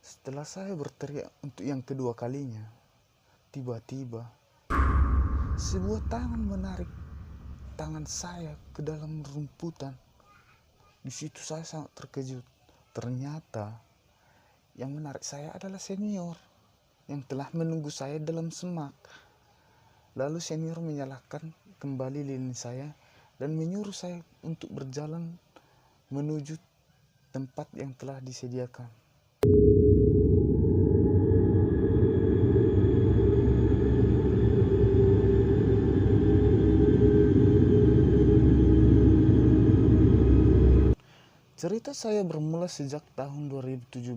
Setelah saya berteriak untuk yang kedua kalinya, tiba-tiba sebuah tangan menarik tangan saya ke dalam rumputan. Di situ saya sangat terkejut. Ternyata yang menarik saya adalah senior yang telah menunggu saya dalam semak. Lalu senior menyalakan kembali lilin saya dan menyuruh saya untuk berjalan menuju tempat yang telah disediakan. Cerita saya bermula sejak tahun 2017,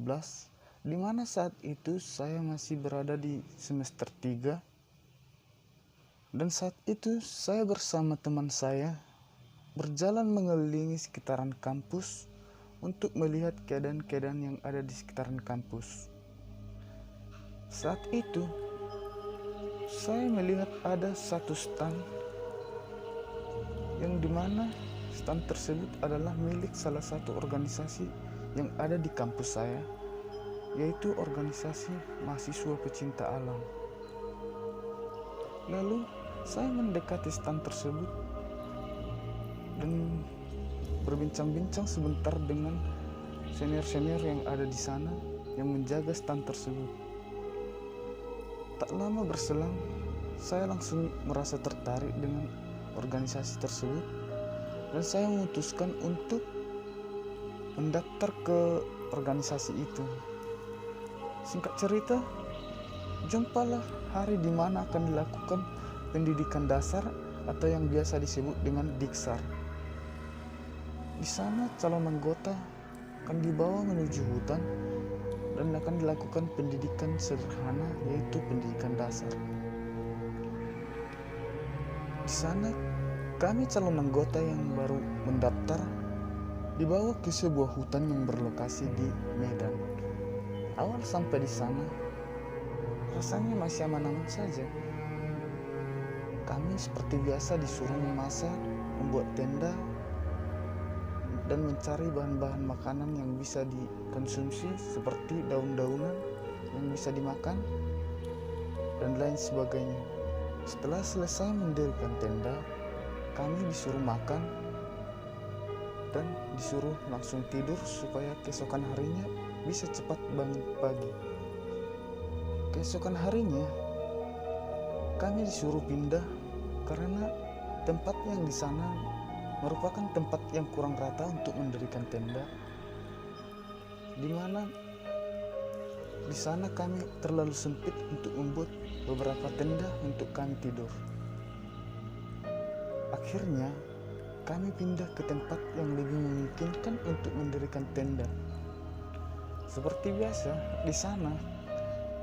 di mana saat itu saya masih berada di semester 3. Dan saat itu saya bersama teman saya berjalan mengelilingi sekitaran kampus untuk melihat keadaan-keadaan yang ada di sekitaran kampus. Saat itu saya melihat ada satu stand yang dimana stand tersebut adalah milik salah satu organisasi yang ada di kampus saya, yaitu organisasi mahasiswa pecinta alam. Lalu saya mendekati stand tersebut dan berbincang-bincang sebentar dengan senior-senior yang ada di sana yang menjaga stand tersebut. Tak lama berselang, saya langsung merasa tertarik dengan organisasi tersebut dan saya memutuskan untuk mendaftar ke organisasi itu. Singkat cerita, jumpalah hari di mana akan dilakukan pendidikan dasar atau yang biasa disebut dengan Diksar. Di sana calon anggota akan dibawa menuju hutan dan akan dilakukan pendidikan sederhana, yaitu pendidikan dasar. Di sana kami calon anggota yang baru mendaftar dibawa ke sebuah hutan yang berlokasi di Medan. Awal sampai di sana rasanya masih aman-aman saja. Kami seperti biasa disuruh memasak, membuat tenda, dan mencari bahan-bahan makanan yang bisa dikonsumsi seperti daun-daunan yang bisa dimakan dan lain sebagainya. Setelah selesai mendirikan tenda, kami disuruh makan dan disuruh langsung tidur supaya keesokan harinya bisa cepat bangun pagi. Keesokan harinya kami disuruh pindah karena tempat yang di sana merupakan tempat yang kurang rata untuk mendirikan tenda, di mana di sana kami terlalu sempit untuk membuat beberapa tenda untuk kami tidur. Akhirnya kami pindah ke tempat yang lebih memungkinkan untuk mendirikan tenda. Seperti biasa, di sana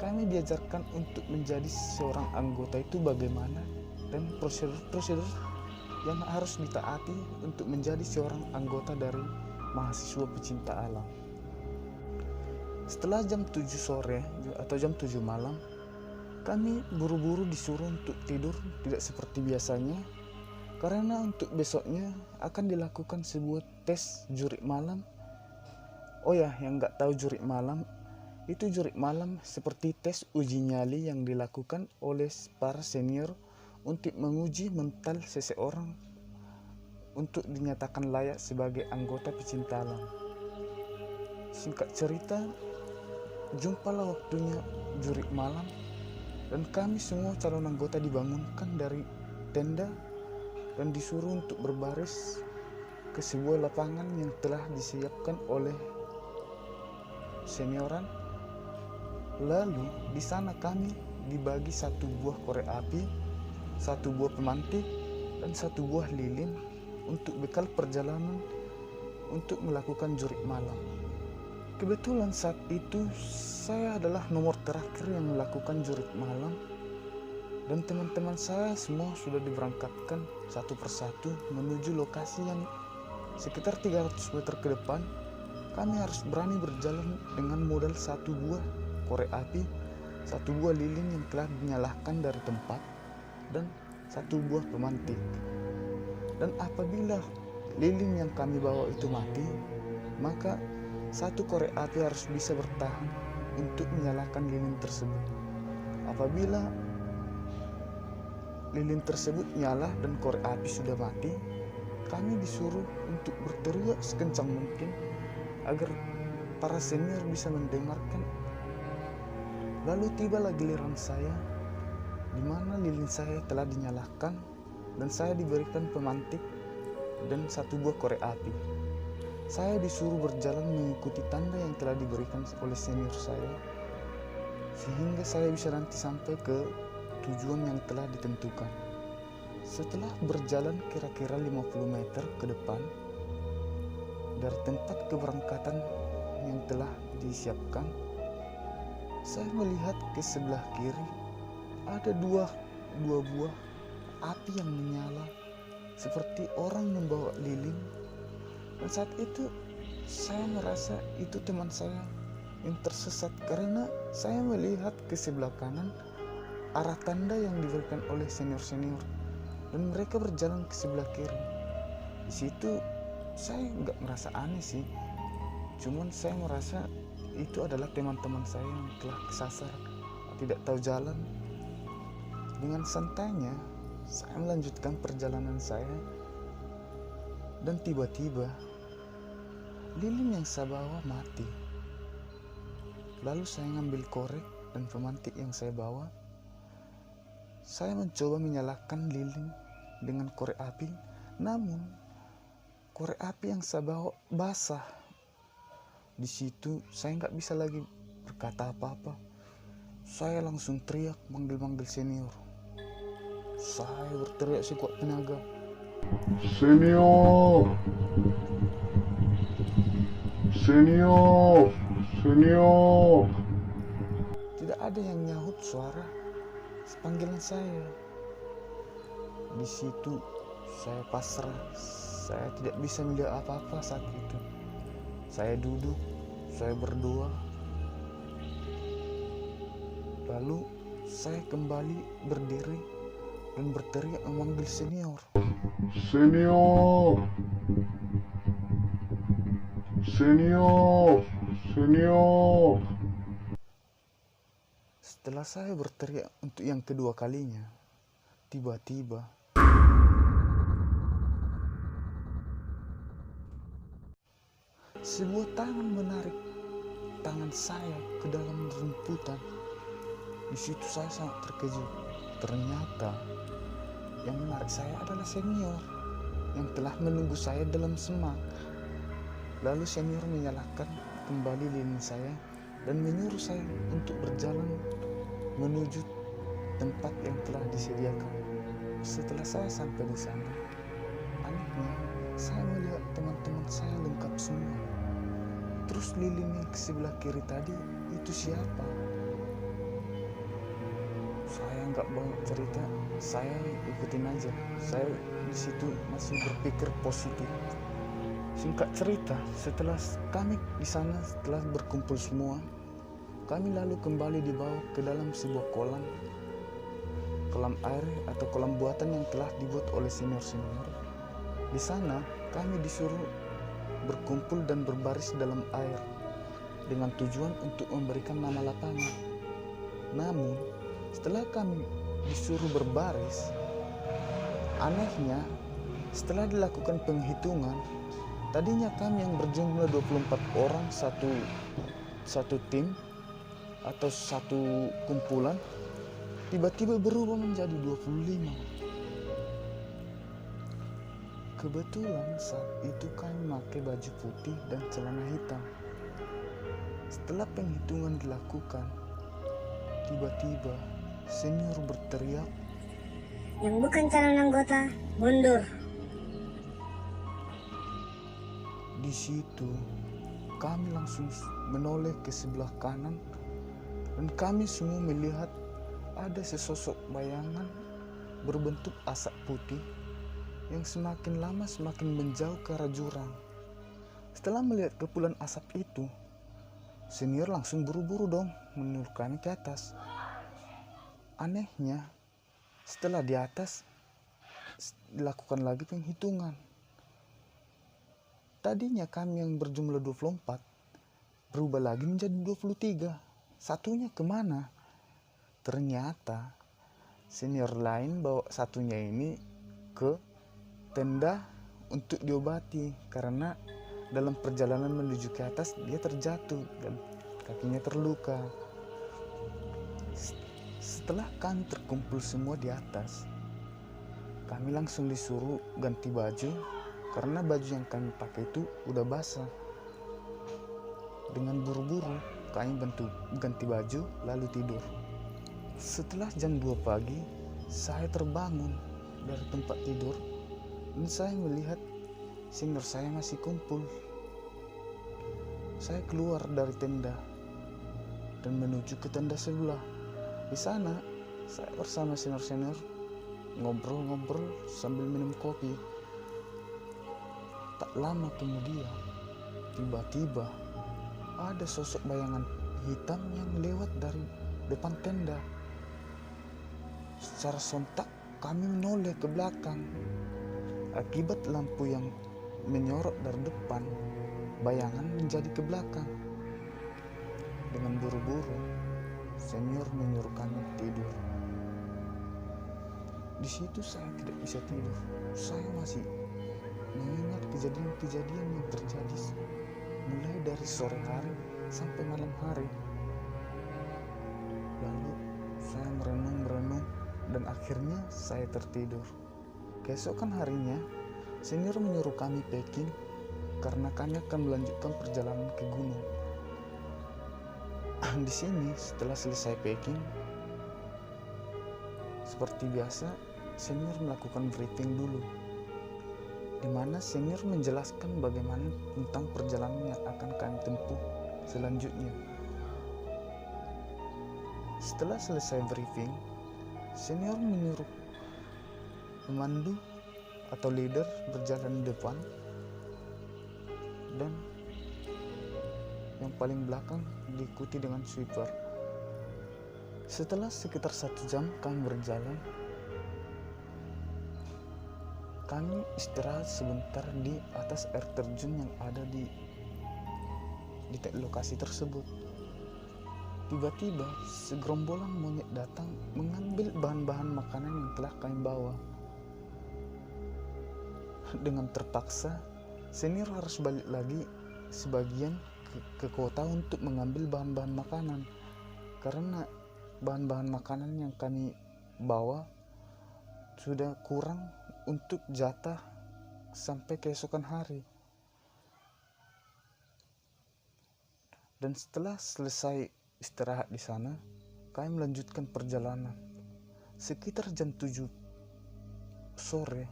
kami diajarkan untuk menjadi seorang anggota itu bagaimana dan prosedur-prosedur yang harus ditaati untuk menjadi seorang anggota dari mahasiswa pecinta alam. Setelah jam 7 sore atau jam 7 malam, kami buru-buru disuruh untuk tidur, tidak seperti biasanya, karena untuk besoknya akan dilakukan sebuah tes jurik malam. Oh ya, yang nggak tahu jurik malam, itu jurik malam seperti tes uji nyali yang dilakukan oleh para senior untuk menguji mental seseorang untuk dinyatakan layak sebagai anggota pecinta alam. Singkat cerita, jumpalah waktunya jurik malam dan kami semua calon anggota dibangunkan dari tenda dan disuruh untuk berbaris ke sebuah lapangan yang telah disiapkan oleh senioran. Lalu di sana kami dibagi satu buah korek api, satu buah pemantik, dan satu buah lilin untuk bekal perjalanan untuk melakukan jurik malam. Kebetulan saat itu saya adalah nomor terakhir yang melakukan jurik malam, dan teman-teman saya semua sudah diberangkatkan satu persatu menuju lokasi yang sekitar 300 meter ke depan. Kami harus berani berjalan dengan modal satu buah korek api, satu buah lilin yang telah dinyalakan dari tempat, dan satu buah pemantik. Dan apabila lilin yang kami bawa itu mati, maka satu korek api harus bisa bertahan untuk menyalakan lilin tersebut. Apabila lilin tersebut nyala dan korek api sudah mati, kami disuruh untuk berteriak sekencang mungkin agar para senior bisa mendengarkan. Lalu tibalah giliran saya, di mana lilin saya telah dinyalakan dan saya diberikan pemantik dan satu buah korek api. Saya disuruh berjalan mengikuti tanda yang telah diberikan oleh senior saya, sehingga saya bisa nanti sampai ke tujuan yang telah ditentukan. Setelah berjalan kira-kira 50 meter ke depan dari tempat keberangkatan yang telah disiapkan, saya melihat ke sebelah kiri ada dua buah api yang menyala seperti orang membawa lilin. Dan saat itu saya merasa itu teman saya yang tersesat, karena saya melihat ke sebelah kanan arah tanda yang diberikan oleh senior-senior dan mereka berjalan ke sebelah kiri. Di situ saya nggak merasa aneh sih, cuman saya merasa itu adalah teman-teman saya yang telah kesasar, tidak tahu jalan. Dengan santainya saya melanjutkan perjalanan saya, dan tiba-tiba lilin yang saya bawa mati. Lalu saya ngambil korek dan pemantik yang saya bawa. Saya mencoba menyalakan lilin dengan korek api, namun korek api yang saya bawa basah. Di situ saya nggak bisa lagi berkata apa-apa. Saya langsung teriak manggil-manggil senior. Saya berteriak sekuat tenaga, "Senior! Senior! Senior!" Tidak ada yang nyahut suara panggilan saya. Di situ saya pasrah. Saya tidak bisa melihat apa-apa saat itu. Saya duduk, saya berdoa. Lalu saya kembali berdiri dan berteriak memanggil senior. "Senior! Senior! Senior!" Setelah saya berteriak untuk yang kedua kalinya, tiba-tiba sebuah tangan menarik tangan saya ke dalam rumputan. Di situ saya sangat terkejut. Ternyata yang menarik saya adalah senior yang telah menunggu saya dalam semak. Lalu senior menyalakan kembali lilin saya dan menyuruh saya untuk berjalan menuju tempat yang telah disediakan. Setelah saya sampai di sana, anehnya saya melihat teman-teman saya lengkap semua. Terus lilin yang ke sebelah kiri tadi itu siapa? Saya nggak banyak cerita, saya ikutin aja. Saya di situ masih berpikir positif. Singkat cerita, setelah kami di sana setelah berkumpul semua, kami lalu kembali dibawa ke dalam sebuah kolam air atau kolam buatan yang telah dibuat oleh senior-senior. Di sana kami disuruh berkumpul dan berbaris dalam air dengan tujuan untuk memberikan nama lapangan. Namun setelah kami disuruh berbaris, anehnya setelah dilakukan penghitungan, tadinya kami yang berjumlah 24 orang satu tim atau satu kumpulan, tiba-tiba berubah menjadi 25. Kebetulan saat itu kami memakai baju putih dan celana hitam. Setelah penghitungan dilakukan, tiba-tiba senior berteriak, "Yang bukan calon anggota, mundur." Di situ kami langsung menoleh ke sebelah kanan dan kami semua melihat ada sesosok bayangan berbentuk asap putih yang semakin lama semakin menjauh ke arah jurang. Setelah melihat kepulan asap itu, senior langsung buru-buru dong menyuruh kami ke atas. Anehnya, setelah di atas dilakukan lagi penghitungan. Tadinya kami yang berjumlah 24 berubah lagi menjadi 23. satunya kemana? Ternyata senior lain bawa satunya ini ke tenda untuk diobati karena dalam perjalanan menuju ke atas dia terjatuh dan kakinya terluka. Setelah kami terkumpul semua di atas, kami langsung disuruh ganti baju karena baju yang kami pakai itu udah basah. Dengan buru-buru kami ganti baju lalu tidur. Setelah jam 2 pagi, saya terbangun dari tempat tidur dan saya melihat senior saya masih kumpul. Saya keluar dari tenda dan menuju ke tenda sebelah. Di sana, saya bersama senior-senior ngobrol-ngobrol sambil minum kopi. Tak lama kemudian, tiba-tiba ada sosok bayangan hitam yang lewat dari depan tenda. Secara sontak kami menoleh ke belakang. Akibat lampu yang menyorot dari depan, bayangan menjadi ke belakang. Dengan buru-buru, senior menyuruh kami tidur. Di situ saya tidak bisa tidur. Saya masih mengingat kejadian-kejadian yang terjadi mulai dari sore hari sampai malam hari. Lalu saya merenung dan akhirnya saya tertidur. Keesokan harinya, senior menyuruh kami packing karena kami akan melanjutkan perjalanan ke gunung. Di sini setelah selesai packing, seperti biasa, senior melakukan briefing dulu, di mana senior menjelaskan bagaimana tentang perjalanan yang akan kami tempuh selanjutnya. Setelah selesai briefing, senior menyuruh pemandu atau leader berjalan di depan dan yang paling belakang diikuti dengan sweeper. Setelah sekitar 1 jam kami berjalan, kami istirahat sebentar di atas air terjun yang ada di lokasi tersebut. Tiba-tiba segerombolan monyet datang mengambil bahan-bahan makanan yang telah kami bawa. Dengan terpaksa, senior harus balik lagi sebagian ke kota untuk mengambil bahan-bahan makanan karena bahan-bahan makanan yang kami bawa sudah kurang untuk jatah sampai keesokan hari. Dan setelah selesai istirahat di sana, kami melanjutkan perjalanan. Sekitar jam 7 sore,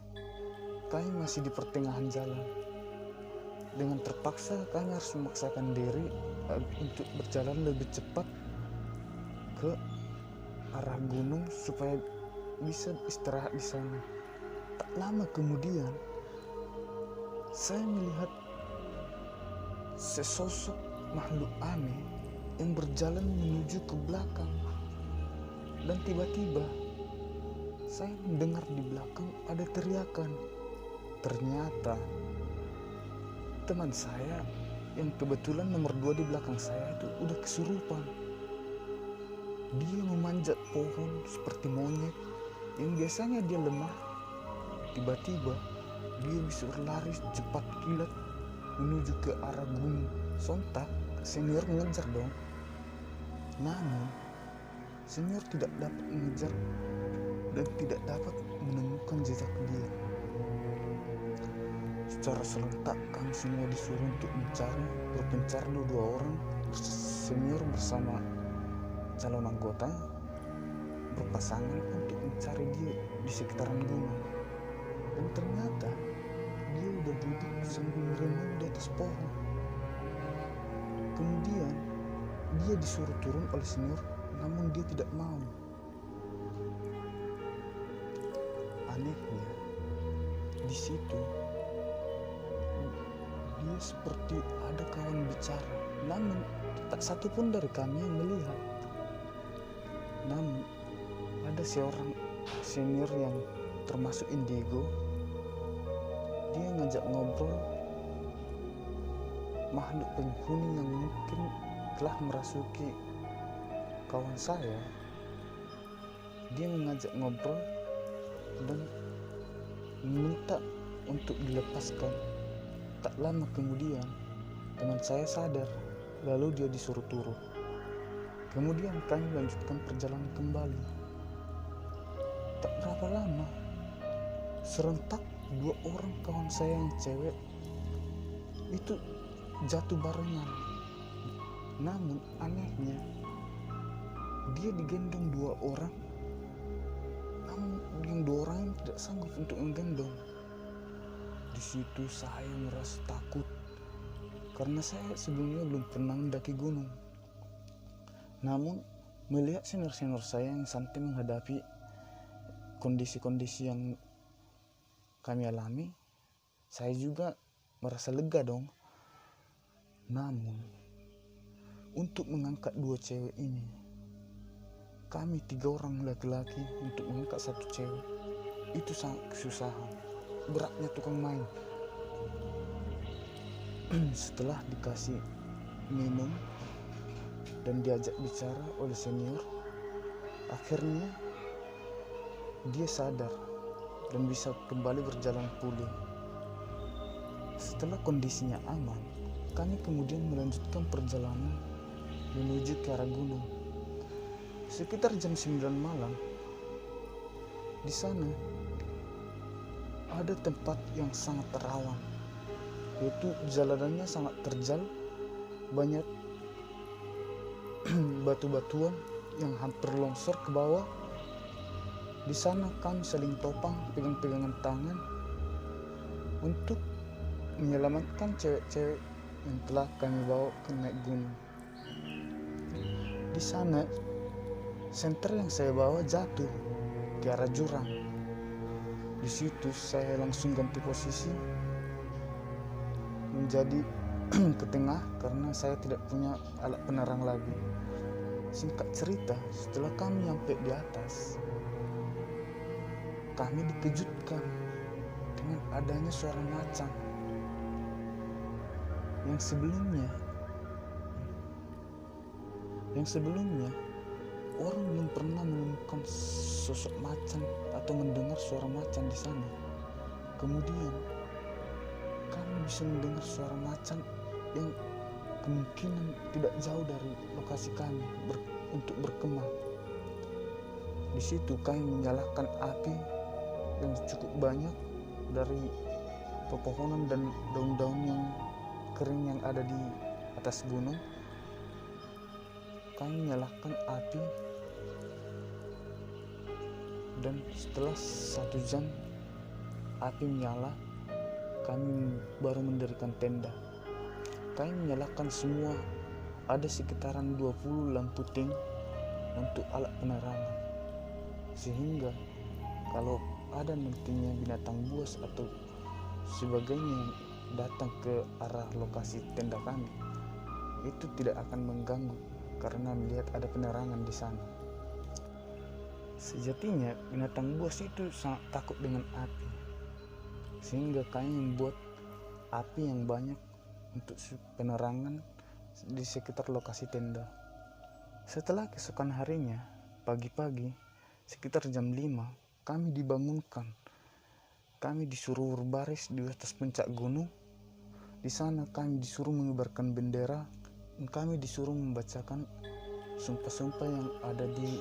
kami masih di pertengahan jalan. Dengan terpaksa kami harus memaksakan diri untuk berjalan lebih cepat ke arah gunung supaya bisa istirahat di sana. Tak lama kemudian, saya melihat sesosok makhluk aneh yang berjalan menuju ke belakang. Dan tiba-tiba saya mendengar di belakang ada teriakan. Ternyata teman saya yang kebetulan nomor 2 di belakang saya itu udah kesurupan. Dia memanjat pohon seperti monyet yang biasanya dia lemah. Tiba-tiba dia bisa berlari cepat kilat menuju ke arah gunung. Sontak senior mengejar dong. Namun senior tidak dapat mengejar dan tidak dapat menemukan jejak dia. Secara serentak kami semua disuruh untuk berpencar 2 orang senior bersama calon anggota berpasangan untuk mencari dia di sekitaran gunung. Dan ternyata dia udah duduk sambil merenung di atas pohon. Kemudian dia disuruh turun oleh senior, namun dia tidak mau. Anehnya, di situ dia seperti ada kawan bicara, namun tak satu pun dari kami yang melihat. Namun ada seorang senior yang termasuk indigo, dia ngajak ngobrol makhluk penghuni yang mungkin telah merasuki kawan saya, dia mengajak ngobrol dan meminta untuk dilepaskan. Tak lama kemudian teman saya sadar, lalu dia disuruh turun. Kemudian kami lanjutkan perjalanan kembali. Tak berapa lama, serentak 2 orang kawan saya yang cewek itu jatuh barengan. Namun anehnya, dia digendong 2 orang, namun yang 2 orang ini tidak sanggup untuk menggendong. Di situ saya merasa takut karena saya sebelumnya belum pernah mendaki gunung. Namun melihat senior-senior saya yang santai menghadapi kondisi-kondisi yang kami alami, saya juga merasa lega dong. Namun untuk mengangkat 2 cewek ini, kami 3 orang laki-laki untuk mengangkat 1 cewek itu sangat kesusahan, beratnya tukang main. Setelah dikasih minum dan diajak bicara oleh senior, akhirnya dia sadar dan bisa kembali berjalan pulih. Setelah kondisinya aman, kami kemudian melanjutkan perjalanan menuju ke arah gunung. Sekitar jam 9 malam, di sana ada tempat yang sangat rawan, yaitu jalanannya sangat terjal, banyak batu-batuan yang hampir longsor ke bawah. Di sana kami saling topang, pegang-pegangan tangan untuk menyelamatkan cewek-cewek yang telah kami bawa ke naik gunung. Di sana senter yang saya bawa jatuh ke arah jurang. Di situ saya langsung ganti posisi menjadi ke tengah karena saya tidak punya alat penerang lagi. Singkat cerita, setelah kami sampai di atas, kami dikejutkan dengan adanya suara macan yang sebelumnya orang belum pernah menemukan sosok macan atau mendengar suara macan di sana. Kemudian kami bisa mendengar suara macan yang kemungkinan tidak jauh dari lokasi kami untuk berkemah. Di situ kami menyalakan api yang cukup banyak dari pepohonan dan daun-daun yang kering yang ada di atas gunung. Kami menyalakan api dan setelah 1 jam api menyala, kami baru mendirikan tenda. Kami menyalakan semua, ada sekitaran 20 lampu ting untuk alat penerangan, sehingga kalau ada nantinya binatang buas atau sebagainya yang datang ke arah lokasi tenda kami, itu tidak akan mengganggu karena melihat ada penerangan di sana. Sejatinya binatang buas itu sangat takut dengan api, sehingga kami membuat api yang banyak untuk penerangan di sekitar lokasi tenda. Setelah keesokan harinya, pagi-pagi sekitar jam 5, kami dibangunkan. Kami disuruh berbaris di atas puncak gunung. Di sana kami disuruh mengibarkan bendera, dan kami disuruh membacakan sumpah-sumpah yang ada di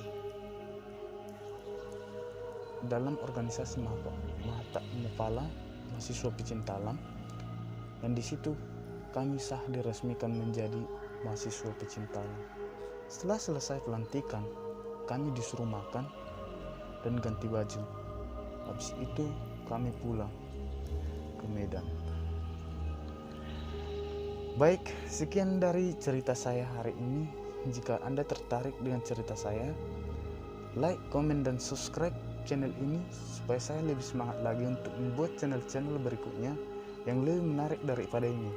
dalam organisasi Mahata Mupala Mahasiswa Pecinta Alam, dan di situ kami sah diresmikan menjadi mahasiswa pecinta alam. Setelah selesai pelantikan, kami disuruh makan dan ganti baju. Habis itu kami pulang ke Medan. Baik, sekian dari cerita saya hari ini. Jika Anda tertarik dengan cerita saya, like, komen, dan subscribe channel ini supaya saya lebih semangat lagi untuk membuat channel-channel berikutnya yang lebih menarik daripada ini.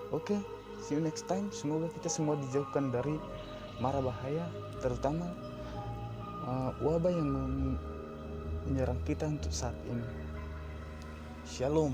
Oke, see you next time. Semoga kita semua dijauhkan dari mara bahaya, terutama wabah yang menyerang kita untuk saat ini. Shalom.